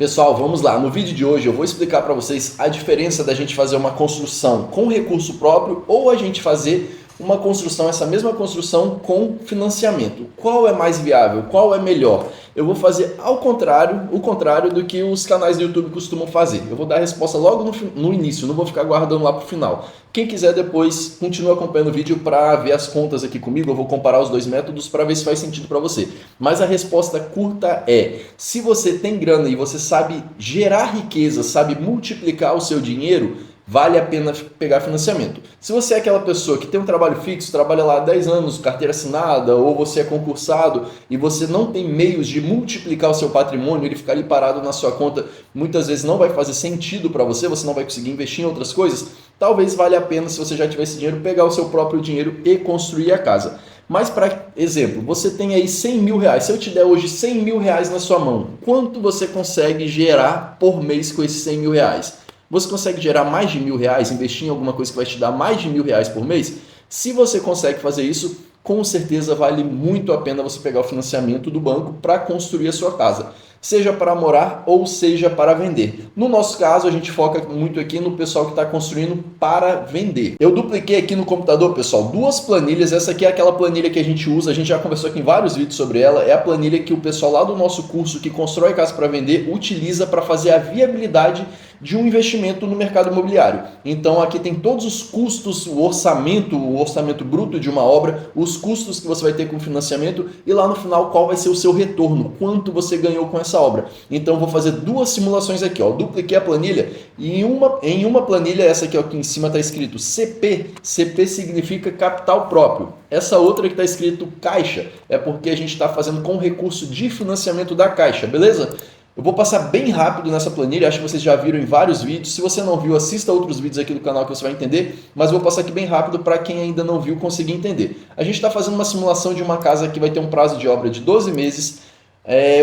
Pessoal, vamos lá. No vídeo de hoje eu vou explicar para vocês a diferença da gente fazer uma construção com recurso próprio ou a gente fazer uma construção, essa mesma construção com financiamento. Qual é mais viável? Qual é melhor? Eu vou fazer o contrário do que os canais do YouTube costumam fazer. Eu vou dar a resposta logo no início, não vou ficar guardando lá para o final. Quem quiser depois, continua acompanhando o vídeo para ver as contas aqui comigo. Eu vou comparar os dois métodos para ver se faz sentido para você. Mas a resposta curta é: se você tem grana e você sabe gerar riqueza, sabe multiplicar o seu dinheiro, vale a pena pegar financiamento. Se você é aquela pessoa que tem um trabalho fixo, trabalha lá há 10 anos, carteira assinada, ou você é concursado e você não tem meios de multiplicar o seu patrimônio, ele ficar ali parado na sua conta, muitas vezes não vai fazer sentido para você, você não vai conseguir investir em outras coisas, talvez valha a pena, se você já tiver esse dinheiro, pegar o seu próprio dinheiro e construir a casa. Mas, para exemplo, você tem aí 100 mil reais. Se eu te der hoje 100 mil reais na sua mão, quanto você consegue gerar por mês com esses 100 mil reais? Você consegue gerar mais de R$ 1.000, investir em alguma coisa que vai te dar mais de R$ 1.000 por mês? Se você consegue fazer isso, com certeza vale muito a pena você pegar o financiamento do banco para construir a sua casa, seja para morar ou seja para vender. No nosso caso, a gente foca muito aqui no pessoal que está construindo para vender. Eu dupliquei aqui no computador, pessoal, duas planilhas. Essa aqui é aquela planilha que a gente usa, a gente já conversou aqui em vários vídeos sobre ela. É a planilha que o pessoal lá do nosso curso que constrói casa para vender utiliza para fazer a viabilidade de um investimento no mercado imobiliário. Então aqui tem todos os custos, o orçamento bruto de uma obra, os custos que você vai ter com financiamento e lá no final qual vai ser o seu retorno, quanto você ganhou com essa obra. Então eu vou fazer duas simulações aqui, ó. Dupliquei a planilha e em uma planilha, essa aqui, ó, aqui em cima está escrito CP. CP significa capital próprio. Essa outra que está escrito Caixa é porque a gente está fazendo com recurso de financiamento da Caixa, beleza? Eu vou passar bem rápido nessa planilha, acho que vocês já viram em vários vídeos. Se você não viu, assista outros vídeos aqui do canal que você vai entender, mas vou passar aqui bem rápido para quem ainda não viu conseguir entender. A gente está fazendo uma simulação de uma casa que vai ter um prazo de obra de 12 meses,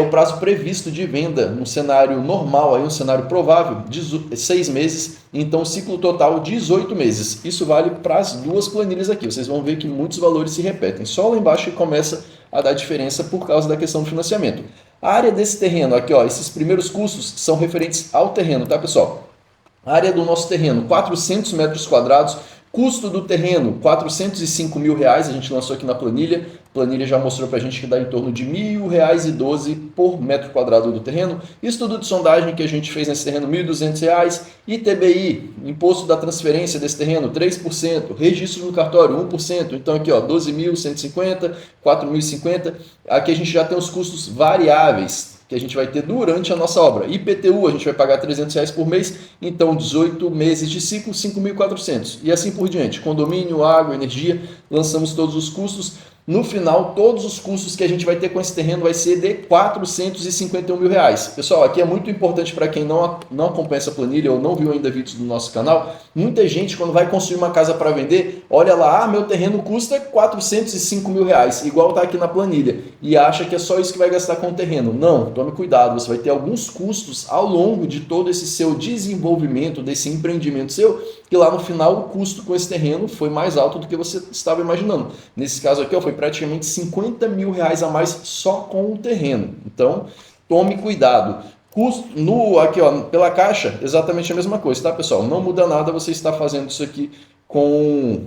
o prazo previsto de venda no cenário normal, aí um cenário provável, 6 meses, então o ciclo total 18 meses. Isso vale para as duas planilhas aqui, vocês vão ver que muitos valores se repetem. Só lá embaixo que começa a dar diferença por causa da questão do financiamento. A área desse terreno aqui, ó, esses primeiros custos são referentes ao terreno, tá, pessoal? A área do nosso terreno, 400 metros quadrados. Custo do terreno, R$405 mil, a gente lançou aqui na planilha. A planilha já mostrou para a gente que dá em torno de R$1.000,12 por metro quadrado do terreno. Estudo de sondagem que a gente fez nesse terreno, R$1.200. ITBI, imposto da transferência desse terreno, 3%. Registro no cartório, 1%. Então aqui, ó, 12.150, 4.050. Aqui a gente já tem os custos variáveis que a gente vai ter durante a nossa obra. IPTU, a gente vai pagar R$300 por mês, então 18 meses de ciclo, 5.400. E assim por diante. Condomínio, água, energia, lançamos todos os custos. No final, todos os custos que a gente vai ter com esse terreno vai ser de R$451 mil. Pessoal, aqui é muito importante para quem não acompanha essa planilha ou não viu ainda vídeos do nosso canal. Muita gente, quando vai construir uma casa para vender, olha lá, meu terreno custa R$405 mil, igual está aqui na planilha, e acha que é só isso que vai gastar com o terreno. Não, tome cuidado, você vai ter alguns custos ao longo de todo esse seu desenvolvimento, desse empreendimento seu, que lá no final o custo com esse terreno foi mais alto do que você estava imaginando. Nesse caso aqui, ó, foi praticamente R$50 mil a mais só com o terreno. Então, tome cuidado. Custo aqui, ó, pela Caixa, exatamente a mesma coisa, tá, pessoal? Não muda nada você está fazendo isso aqui com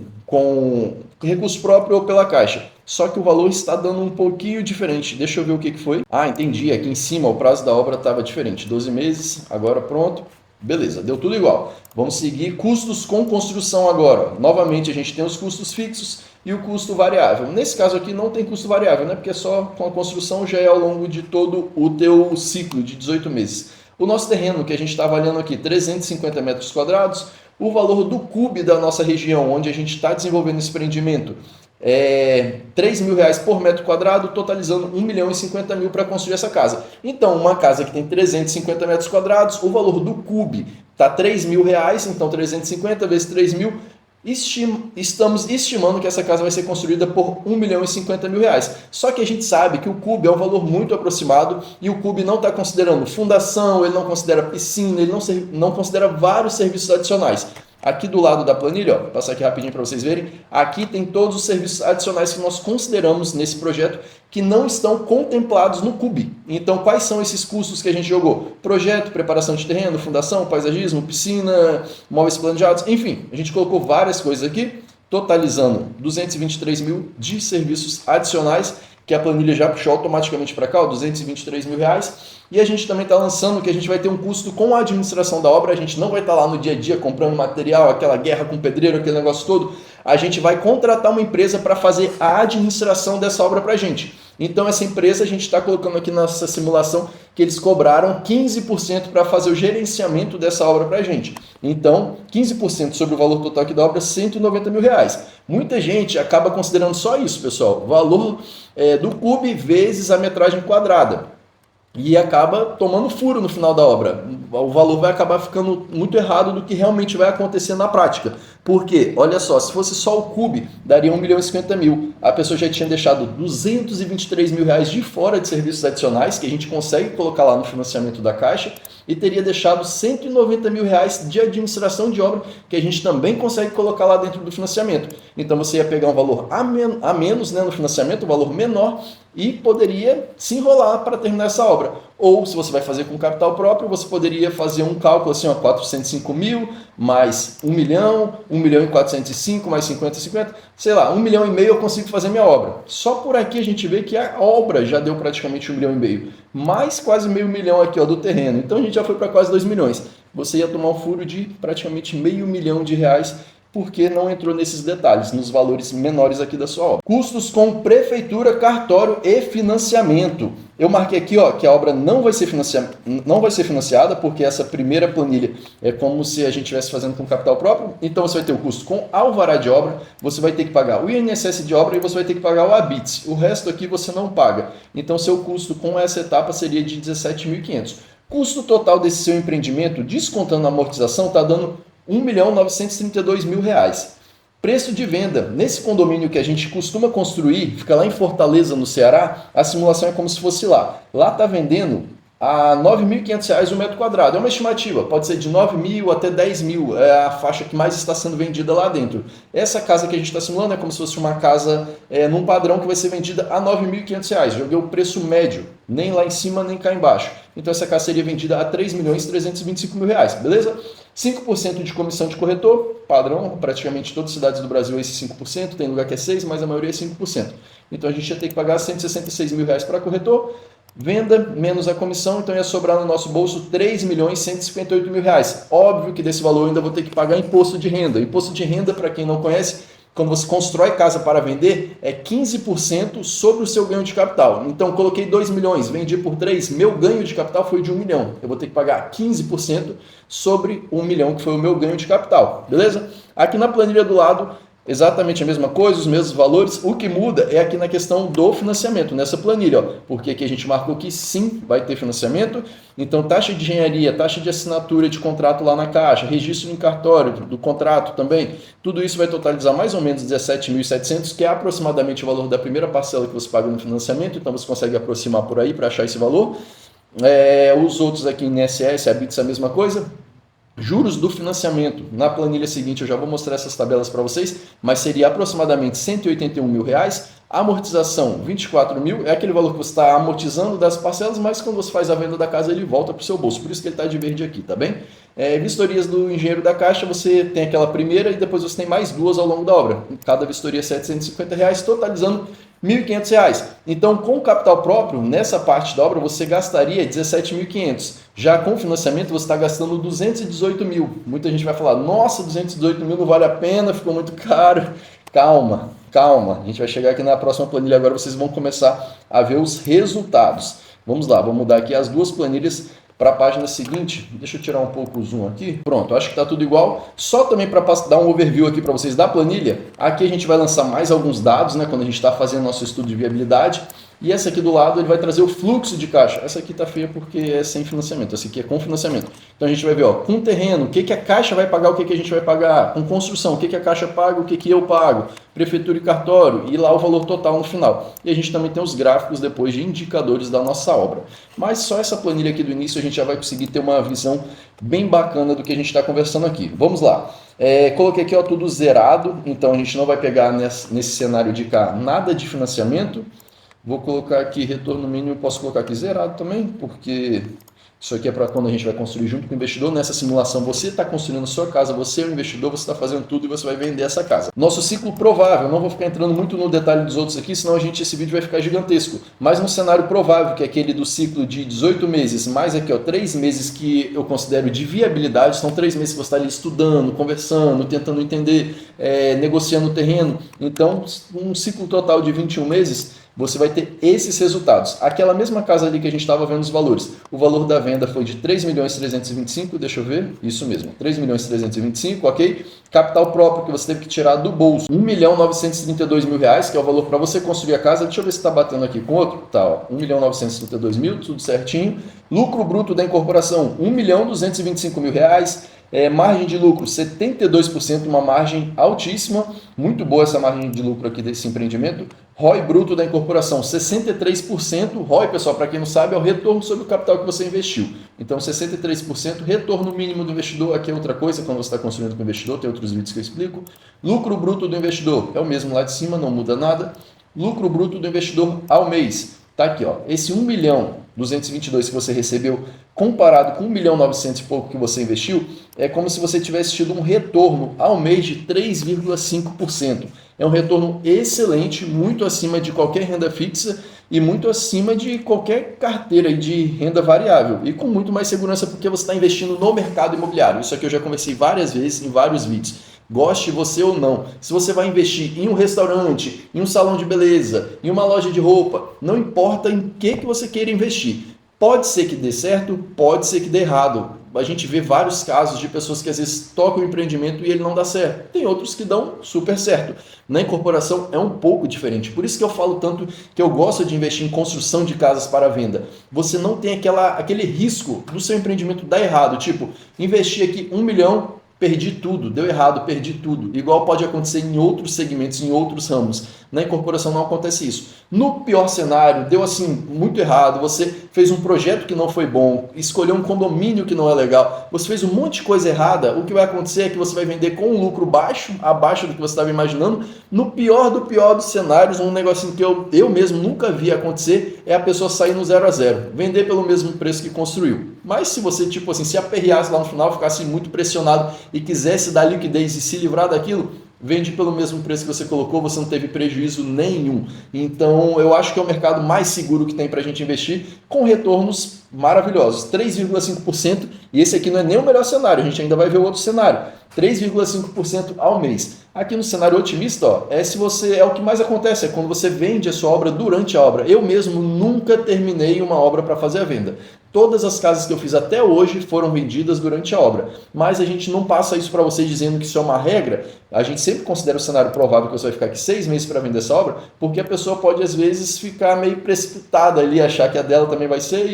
recurso próprio ou pela Caixa. Só que o valor está dando um pouquinho diferente. Deixa eu ver o que foi. Ah, entendi. Aqui em cima o prazo da obra estava diferente. 12 meses, agora pronto. Beleza, deu tudo igual. Vamos seguir custos com construção agora. Novamente a gente tem os custos fixos e o custo variável. Nesse caso aqui não tem custo variável, né? Porque só com a construção já é ao longo de todo o teu ciclo de 18 meses. O nosso terreno que a gente está avaliando aqui, 350 metros quadrados. O valor do CUB da nossa região, onde a gente está desenvolvendo esse empreendimento, R$3 mil por metro quadrado, totalizando R$1.050.000 para construir essa casa. Então, uma casa que tem 350 metros quadrados, o valor do CUB está R$3 mil, então 350 vezes 3 mil, estamos estimando que essa casa vai ser construída por R$1.050.000. Só que a gente sabe que o CUB é um valor muito aproximado e o CUB não está considerando fundação, ele não considera piscina, ele não considera vários serviços adicionais. Aqui do lado da planilha, ó, vou passar aqui rapidinho para vocês verem, aqui tem todos os serviços adicionais que nós consideramos nesse projeto que não estão contemplados no CUB. Então, quais são esses custos que a gente jogou? Projeto, preparação de terreno, fundação, paisagismo, piscina, móveis planejados, enfim, a gente colocou várias coisas aqui, totalizando 223 mil de serviços adicionais, que a planilha já puxou automaticamente para cá, 223 mil reais. E a gente também está lançando que a gente vai ter um custo com a administração da obra, a gente não vai estar lá no dia a dia comprando material, aquela guerra com o pedreiro, aquele negócio todo. A gente vai contratar uma empresa para fazer a administração dessa obra para a gente. Então essa empresa a gente está colocando aqui nessa simulação que eles cobraram 15% para fazer o gerenciamento dessa obra para a gente. Então 15% sobre o valor total aqui da obra, 190 mil reais. Muita gente acaba considerando só isso, pessoal, o valor do CUB vezes a metragem quadrada. E acaba tomando furo no final da obra. O valor vai acabar ficando muito errado do que realmente vai acontecer na prática. Porque, olha só, se fosse só o CUB, daria 1 milhão e 50 mil. A pessoa já tinha deixado 223 mil reais de fora de serviços adicionais, que a gente consegue colocar lá no financiamento da Caixa, e teria deixado 190 mil reais de administração de obra, que a gente também consegue colocar lá dentro do financiamento. Então você ia pegar um valor a menos, né, no financiamento, um valor menor, e poderia se enrolar para terminar essa obra. Ou, se você vai fazer com capital próprio, você poderia fazer um cálculo assim, ó, 405 mil, mais 1 milhão, 1 milhão e 405, mais 50, sei lá, 1 milhão e meio eu consigo fazer minha obra. Só por aqui a gente vê que a obra já deu praticamente 1 milhão e meio, mais quase meio milhão aqui, ó, do terreno. Então a gente já foi para quase 2 milhões. Você ia tomar um furo de praticamente meio milhão de reais, porque não entrou nesses detalhes, nos valores menores aqui da sua obra. Custos com prefeitura, cartório e financiamento. Eu marquei aqui, ó, que a obra não vai ser financiada, porque essa primeira planilha é como se a gente estivesse fazendo com capital próprio. Então você vai ter o custo com alvará de obra, você vai ter que pagar o INSS de obra e você vai ter que pagar o ABITS. O resto aqui você não paga. Então seu custo com essa etapa seria de 17.500. Custo total desse seu empreendimento, descontando a amortização, está dando R$1.932.000. Preço de venda. Nesse condomínio que a gente costuma construir, fica lá em Fortaleza, no Ceará, a simulação é como se fosse lá. Lá está vendendo a R$9.500 o metro quadrado. É uma estimativa, pode ser de 9 mil até 10 mil, é a faixa que mais está sendo vendida lá dentro. Essa casa que a gente está simulando é como se fosse uma casa num padrão que vai ser vendida a R$9.500. Joguei o preço médio, nem lá em cima, nem cá embaixo. Então essa casa seria vendida a R$3.325.000, beleza? 5% de comissão de corretor, padrão, praticamente todas as cidades do Brasil é esse 5%, tem lugar que é 6%, mas a maioria é 5%. Então a gente ia ter que pagar R$166.000 para corretor, venda menos a comissão, então ia sobrar no nosso bolso R$3.158.000. Óbvio que desse valor eu ainda vou ter que pagar imposto de renda. Imposto de renda, para quem não conhece, quando você constrói casa para vender, é 15% sobre o seu ganho de capital. Então, coloquei 2 milhões, vendi por 3, meu ganho de capital foi de 1 milhão. Eu vou ter que pagar 15% sobre 1 milhão, que foi o meu ganho de capital, beleza? Aqui na planilha do lado, exatamente a mesma coisa, os mesmos valores. O que muda é aqui na questão do financiamento, nessa planilha, ó, porque aqui a gente marcou que sim, vai ter financiamento. Então, taxa de engenharia, taxa de assinatura de contrato lá na Caixa, registro em cartório do contrato também, tudo isso vai totalizar mais ou menos 17.700, que é aproximadamente o valor da primeira parcela que você paga no financiamento. Então, você consegue aproximar por aí para achar esse valor. Os outros aqui em INSS, a BITS, a mesma coisa. Juros do financiamento, na planilha seguinte eu já vou mostrar essas tabelas para vocês, mas seria aproximadamente R$181.000, amortização 24 mil, é aquele valor que você está amortizando das parcelas, mas quando você faz a venda da casa ele volta para o seu bolso, por isso que ele está de verde aqui, tá bem? Vistorias do engenheiro da Caixa, você tem aquela primeira e depois você tem mais duas ao longo da obra, cada vistoria R$750, totalizando R$1.500. Então, com o capital próprio, nessa parte da obra, você gastaria R$17.500. Já com financiamento, você está gastando R$218 mil. Muita gente vai falar, nossa, R$218 mil não vale a pena, ficou muito caro. Calma, calma. A gente vai chegar aqui na próxima planilha, agora vocês vão começar a ver os resultados. Vamos lá, vamos mudar aqui as duas planilhas para a página seguinte. Deixa eu tirar um pouco o zoom aqui. Pronto, acho que está tudo igual. Só também para dar um overview aqui para vocês da planilha. Aqui a gente vai lançar mais alguns dados, né, quando a gente está fazendo nosso estudo de viabilidade. E essa aqui do lado ele vai trazer o fluxo de caixa. Essa aqui está feia porque é sem financiamento, essa aqui é com financiamento. Então a gente vai ver, ó, com terreno, o que, que a Caixa vai pagar, o que, que a gente vai pagar. Com construção, o que, que a Caixa paga, o que, que eu pago. Prefeitura e cartório, e lá o valor total no final. E a gente também tem os gráficos depois de indicadores da nossa obra. Mas só essa planilha aqui do início a gente já vai conseguir ter uma visão bem bacana do que a gente está conversando aqui. Vamos lá. Coloquei aqui, ó, tudo zerado, então a gente não vai pegar nesse cenário de cá nada de financiamento. Vou colocar aqui retorno mínimo, posso colocar aqui zerado também, porque isso aqui é para quando a gente vai construir junto com o investidor. Nessa simulação você está construindo a sua casa, você é o investidor, você está fazendo tudo e você vai vender essa casa. Nosso ciclo provável, não vou ficar entrando muito no detalhe dos outros aqui, senão esse vídeo vai ficar gigantesco. Mas no cenário provável, que é aquele do ciclo de 18 meses, mais aqui, ó, 3 meses que eu considero de viabilidade, são 3 meses que você está ali estudando, conversando, tentando entender, negociando o terreno. Então, um ciclo total de 21 meses, você vai ter esses resultados. Aquela mesma casa ali que a gente estava vendo os valores. O valor da venda foi de 3.325.000, deixa eu ver, isso mesmo, 3.325.000, ok? Capital próprio que você teve que tirar do bolso, 1.932.000 reais, que é o valor para você construir a casa. Deixa eu ver se está batendo aqui com outro. Tá, ó, 1.932.000, tudo certinho. Lucro bruto da incorporação, 1.225.000 reais. Margem de lucro, 72%, uma margem altíssima, muito boa essa margem de lucro aqui desse empreendimento. ROI bruto da incorporação, 63%. ROI, pessoal, para quem não sabe, é o retorno sobre o capital que você investiu. Então, 63%, retorno mínimo do investidor. Aqui é outra coisa, quando você está construindo com o investidor, tem outros vídeos que eu explico. Lucro bruto do investidor, é o mesmo lá de cima, não muda nada. Lucro bruto do investidor ao mês. Tá aqui, ó, esse 1.222.000 que você recebeu comparado com 1.900.000 e pouco que você investiu, é como se você tivesse tido um retorno ao mês de 3,5%. É um retorno excelente, muito acima de qualquer renda fixa e muito acima de qualquer carteira de renda variável. E com muito mais segurança porque você está investindo no mercado imobiliário. Isso aqui eu já conversei várias vezes em vários vídeos. Goste você ou não, se você vai investir em um restaurante, em um salão de beleza, em uma loja de roupa, não importa em que você queira investir. Pode ser que dê certo, pode ser que dê errado. A gente vê vários casos de pessoas que às vezes tocam o empreendimento e ele não dá certo. Tem outros que dão super certo. Na incorporação é um pouco diferente. Por isso que eu falo tanto que eu gosto de investir em construção de casas para venda. Você não tem aquele risco do seu empreendimento dar errado. Tipo, investir aqui 1 milhão, perdi tudo, deu errado, perdi tudo. Igual pode acontecer em outros segmentos, em outros ramos. Na incorporação não acontece isso. No pior cenário, deu assim muito errado, você fez um projeto que não foi bom, escolheu um condomínio que não é legal, você fez um monte de coisa errada, o que vai acontecer é que você vai vender com um lucro baixo, abaixo do que você estava imaginando. No pior dos cenários, um negocinho que eu mesmo nunca vi acontecer é a pessoa sair no 0 a 0, vender pelo mesmo preço que construiu. Mas se você, tipo assim, se aperreasse lá no final, ficasse muito pressionado e quisesse dar liquidez e se livrar daquilo, vende pelo mesmo preço que você colocou, você não teve prejuízo nenhum. Então, eu acho que é o mercado mais seguro que tem para a gente investir, com retornos maravilhosos, 3,5%, e esse aqui não é nem o melhor cenário, a gente ainda vai ver o outro cenário, 3,5% ao mês. Aqui no cenário otimista, ó, é o que mais acontece, é quando você vende a sua obra durante a obra. Eu mesmo nunca terminei uma obra para fazer a venda. Todas as casas que eu fiz até hoje foram vendidas durante a obra, mas a gente não passa isso para vocês dizendo que isso é uma regra. A gente sempre considera o cenário provável que você vai ficar aqui 6 meses para vender essa obra, porque a pessoa pode às vezes ficar meio precipitada ali, achar que a dela também vai ser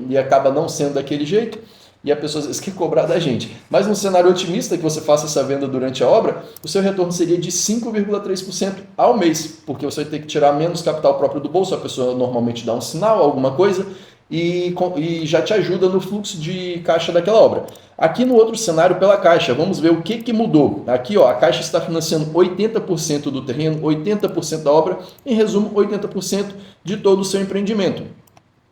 e acaba não sendo daquele jeito. E a pessoa às vezes quer cobrar da gente. Mas no cenário otimista, que você faça essa venda durante a obra, o seu retorno seria de 5,3% ao mês, porque você vai ter que tirar menos capital próprio do bolso, a pessoa normalmente dá um sinal, alguma coisa, e já te ajuda no fluxo de caixa daquela obra. Aqui no outro cenário, pela Caixa, vamos ver o que mudou. Aqui, ó, a Caixa está financiando 80% do terreno, 80% da obra, em resumo, 80% de todo o seu empreendimento.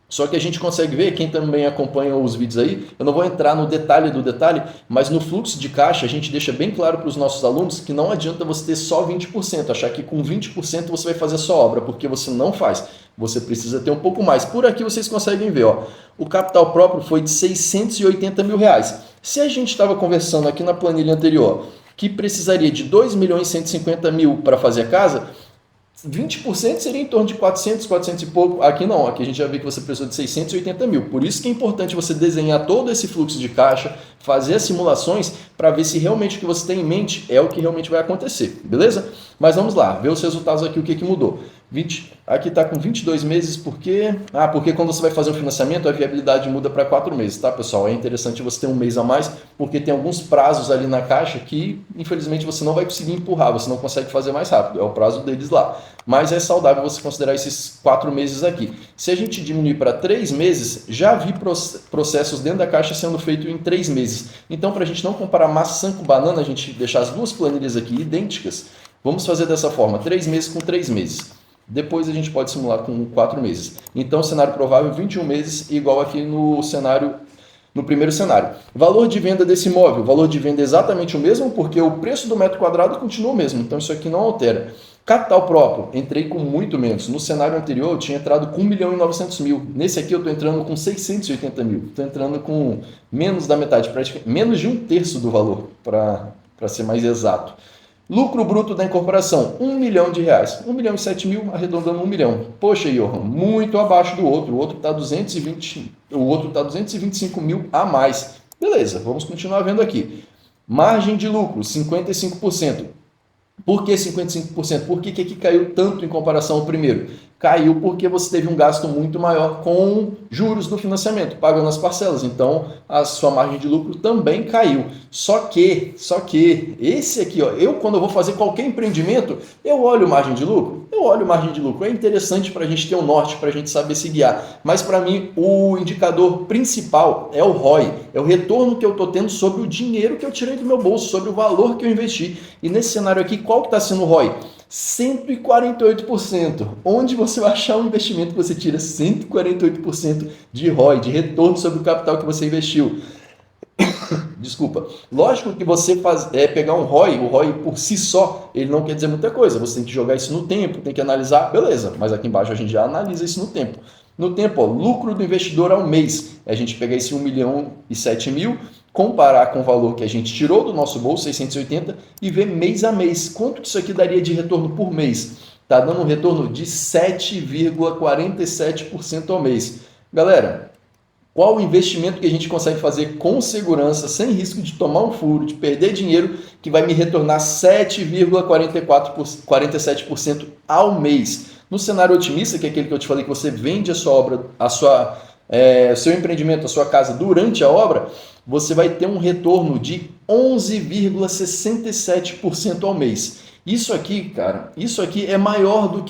Só que a gente consegue ver, quem também acompanha os vídeos aí, eu não vou entrar no detalhe do detalhe, mas no fluxo de caixa a gente deixa bem claro para os nossos alunos que não adianta você ter só 20%, achar que com 20% você vai fazer a sua obra, porque você não faz. Você precisa ter um pouco mais. Por aqui vocês conseguem ver, ó, o capital próprio foi de 680 mil reais. Se a gente estava conversando aqui na planilha anterior que precisaria de 2.150.000 para fazer a casa, 20% seria em torno de 400 e pouco. Aqui não, aqui a gente já vê que você precisou de 680 mil. Por isso que é importante você desenhar todo esse fluxo de caixa, fazer as simulações para ver se realmente o que você tem em mente é o que realmente vai acontecer, beleza? Mas vamos lá, ver os resultados aqui, o que mudou. Aqui está com 22 meses, porque porque quando você vai fazer o financiamento, a viabilidade muda para 4 meses, tá, pessoal? É interessante você ter um mês a mais, porque tem alguns prazos ali na Caixa que, infelizmente, você não vai conseguir empurrar, você não consegue fazer mais rápido, é o prazo deles lá. Mas é saudável você considerar esses 4 meses aqui. Se a gente diminuir para 3 meses, já vi processos dentro da Caixa sendo feito em 3 meses. Então, para a gente não comparar maçã com banana, a gente deixar as duas planilhas aqui idênticas, vamos fazer dessa forma, 3 meses com 3 meses. Depois a gente pode simular com 4 meses. Então, cenário provável, 21 meses, igual aqui no primeiro cenário. Valor de venda desse imóvel. Valor de venda é exatamente o mesmo, porque o preço do metro quadrado continua o mesmo. Então, isso aqui não altera. Capital próprio, entrei com muito menos. No cenário anterior, eu tinha entrado com 1.900.000. Nesse aqui, eu estou entrando com 680 mil. Estou entrando com menos da metade, praticamente menos de 1/3 do valor, para ser mais exato. Lucro bruto da incorporação, R$1 milhão. 1.007.000, arredondando 1 milhão. Poxa, Johan, muito abaixo do outro. O outro está 225 mil a mais. Beleza, vamos continuar vendo aqui. Margem de lucro, 55%. Por que 55%? Por que aqui caiu tanto em comparação ao primeiro? Caiu porque você teve um gasto muito maior com juros do financiamento, pagando as parcelas. Então, a sua margem de lucro também caiu. Só que, esse aqui, quando eu vou fazer qualquer empreendimento, eu olho margem de lucro? Eu olho margem de lucro. É interessante para a gente ter um norte, para a gente saber se guiar. Mas, para mim, o indicador principal é o ROI. É o retorno que eu estou tendo sobre o dinheiro que eu tirei do meu bolso, sobre o valor que eu investi. E nesse cenário aqui, qual que está sendo o ROI? 148%. Onde você vai achar um investimento que você tira 148% de ROI, de retorno sobre o capital que você investiu? Desculpa. Lógico que você pegar um ROI, o ROI por si só, ele não quer dizer muita coisa. Você tem que jogar isso no tempo, tem que analisar, beleza. Mas aqui embaixo a gente já analisa isso no tempo. No tempo, lucro do investidor ao mês. A gente pegar esse 1.007.000, comparar com o valor que a gente tirou do nosso bolso, 680, e ver mês a mês. Quanto que isso aqui daria de retorno por mês? Está dando um retorno de 7,47% ao mês. Galera, qual o investimento que a gente consegue fazer com segurança, sem risco de tomar um furo, de perder dinheiro, que vai me retornar 7,47% ao mês? No cenário otimista, que é aquele que eu te falei que você vende a sua obra, seu empreendimento, a sua casa durante a obra, você vai ter um retorno de 11,67% ao mês. Isso aqui, cara, é maior do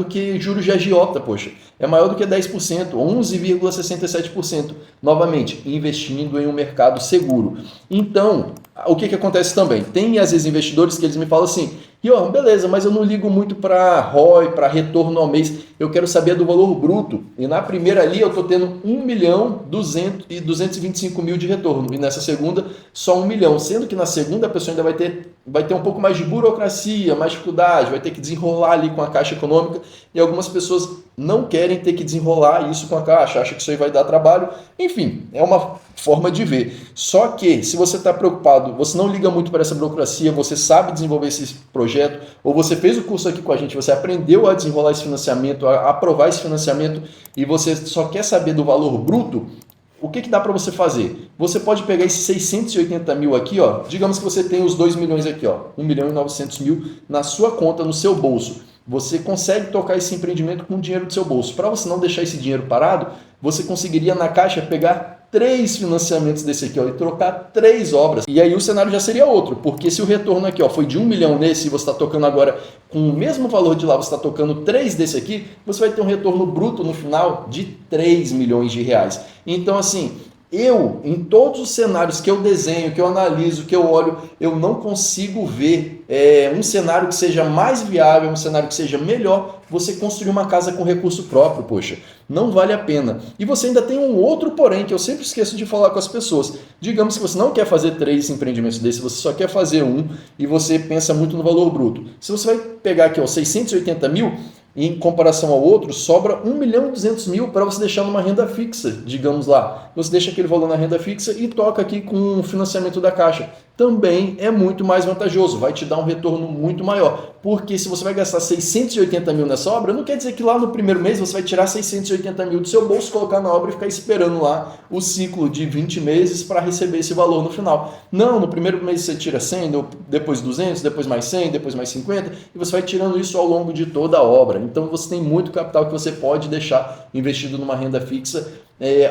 que juros de agiota, poxa. É maior do que 10%, 11,67%. Novamente, investindo em um mercado seguro. Então, o que acontece também? Tem, às vezes, investidores que eles me falam assim, beleza, mas eu não ligo muito para ROI, para retorno ao mês, eu quero saber do valor bruto. E na primeira ali eu estou tendo 1.225.000 de retorno. E nessa segunda, só 1 milhão. Sendo que na segunda a pessoa ainda vai ter um pouco mais de burocracia, mais dificuldade, vai ter que desenrolar ali com a Caixa Econômica. E algumas pessoas não querem ter que desenrolar isso com a Caixa, acham que isso aí vai dar trabalho. Enfim, é uma forma de ver. Só que, se você está preocupado, você não liga muito para essa burocracia, você sabe desenvolver esse projeto, ou você fez o curso aqui com a gente, você aprendeu a desenrolar esse financiamento, a aprovar esse financiamento, e você só quer saber do valor bruto, o que dá para você fazer? Você pode pegar esses 680 mil aqui, digamos que você tem os 2 milhões aqui, 1.900.000 na sua conta, no seu bolso. Você consegue tocar esse empreendimento com o dinheiro do seu bolso. Para você não deixar esse dinheiro parado, você conseguiria na Caixa pegar 3 financiamentos desse aqui, e trocar 3 obras. E aí o cenário já seria outro, porque se o retorno aqui foi de 1 milhão nesse, e você está tocando agora com o mesmo valor de lá, você está tocando 3 desse aqui, você vai ter um retorno bruto no final de 3 milhões de reais. Então, assim, em todos os cenários que eu desenho, que eu analiso, que eu olho, eu não consigo ver um cenário que seja mais viável, um cenário que seja melhor, você construir uma casa com recurso próprio, poxa, não vale a pena. E você ainda tem um outro porém, que eu sempre esqueço de falar com as pessoas. Digamos que você não quer fazer 3 empreendimentos desses, você só quer fazer um e você pensa muito no valor bruto. Se você vai pegar aqui 680 mil, em comparação ao outro, sobra 1.200.000 para você deixar numa renda fixa, digamos lá. Você deixa aquele valor na renda fixa e toca aqui com o financiamento da Caixa. também é muito mais vantajoso, vai te dar um retorno muito maior. Porque se você vai gastar 680 mil nessa obra, não quer dizer que lá no primeiro mês você vai tirar 680 mil do seu bolso, colocar na obra e ficar esperando lá o ciclo de 20 meses para receber esse valor no final. Não, no primeiro mês você tira 100, depois 200, depois mais 100, depois mais 50, e você vai tirando isso ao longo de toda a obra. Então você tem muito capital que você pode deixar investido numa renda fixa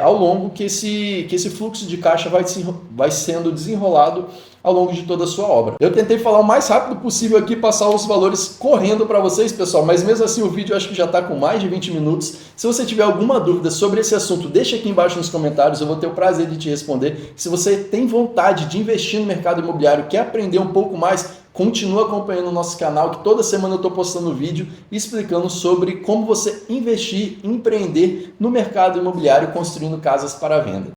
ao longo que esse fluxo de caixa vai sendo desenrolado ao longo de toda a sua obra. Eu tentei falar o mais rápido possível aqui, passar os valores correndo para vocês, pessoal, mas mesmo assim o vídeo eu acho que já está com mais de 20 minutos. Se você tiver alguma dúvida sobre esse assunto, deixa aqui embaixo nos comentários, eu vou ter o prazer de te responder. Se você tem vontade de investir no mercado imobiliário, quer aprender um pouco mais, continua acompanhando o nosso canal, que toda semana eu estou postando vídeo explicando sobre como você investir, empreender no mercado imobiliário, construindo casas para venda.